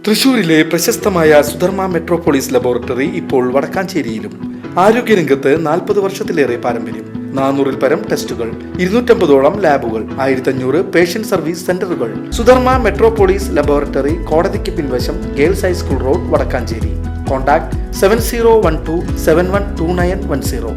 തൃശൂരിലെ പ്രശസ്തമായ Sudharma metropolis laboratory ഇപ്പോൾ വടക്കാഞ്ചേരിയിലും. ആരോഗ്യരംഗത്ത് 40 വർഷത്തിലേറെ പാരമ്പര്യം. 400-ൽ പരം ടെസ്റ്റുകൾ, 250ഓളം ലാബുകൾ, 1500 പേഷ്യന്റ് സർവീസ് സെന്ററുകൾ. സുധർമ്മ മെട്രോപോളിസ് ലബോറട്ടറി, കോടതിക്ക് പിൻവശം, girls high school road, Vadakkanchery. Contact 7012712910.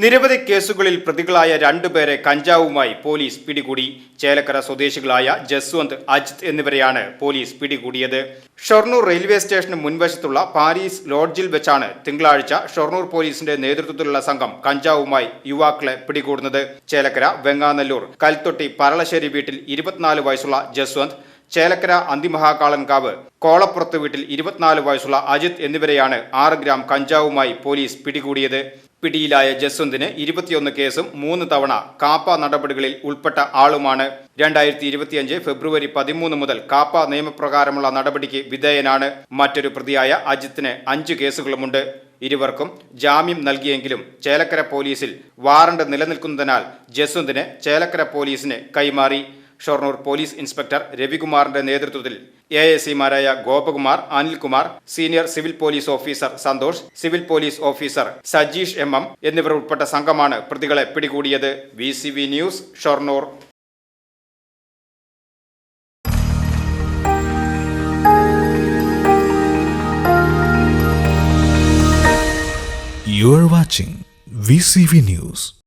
നിരവധി കേസുകളിൽ പ്രതികളായ 2 പേരെ കഞ്ചാവുമായി പോലീസ് പിടികൂടി. ചേലക്കര സ്വദേശികളായ ജസ്വന്ത്, അജിത് എന്നിവരെയാണ് പോലീസ് പിടികൂടിയത്. ഷൊർണൂർ റെയിൽവേ സ്റ്റേഷന് മുൻവശത്തുള്ള പാരീസ് ലോഡ്ജിൽ വെച്ചാണ് തിങ്കളാഴ്ച ഷൊർണൂർ പോലീസിന്റെ നേതൃത്വത്തിലുള്ള സംഘം കഞ്ചാവുമായി യുവാക്കളെ പിടികൂടുന്നത്. ചേലക്കര വെങ്ങാനല്ലൂർ കൽത്തൊട്ടി പറളശ്ശേരി വീട്ടിൽ 24 വയസ്സുള്ള ജസ്വന്ത്, ചേലക്കര അന്തിമഹാകാളൻകാവ് കോളപ്പുറത്ത് വീട്ടിൽ 24 വയസ്സുള്ള അജിത് എന്നിവരെയാണ് 6 ഗ്രാം കഞ്ചാവുമായി പോലീസ് പിടികൂടിയത്. പിടിയിലായ ജസ്വന്തിന് 21 കേസും 3 തവണ കാപ്പ നടപടികളിൽ ഉൾപ്പെട്ട ആളുമാണ്. 2025 ഫെബ്രുവരി 13 മുതൽ കാപ്പ നിയമപ്രകാരമുള്ള നടപടിക്ക് വിധേയനാണ്. മറ്റൊരു പ്രതിയായ അജിത്തിന് 5 കേസുകളുമുണ്ട്. ഇരുവർക്കും ജാമ്യം നൽകിയെങ്കിലും ചേലക്കര പോലീസിൽ വാറണ്ട് നിലനിൽക്കുന്നതിനാൽ ജസ്വന്തിനെ ചേലക്കര പോലീസിന് കൈമാറി. ഷൊർണൂർ പോലീസ് ഇൻസ്പെക്ടർ രവികുമാറിന്റെ നേതൃത്വത്തിൽ ASIമാരായ Gopakumar, Anilkumar, senior civil police officer Santhosh, civil police officer Sajeesh MM എന്നിവർ ഉൾപ്പെട്ട സംഘമാണ് പ്രതികളെ പിടികൂടിയത്. VCV news, Shoranur. You are watching VCV News.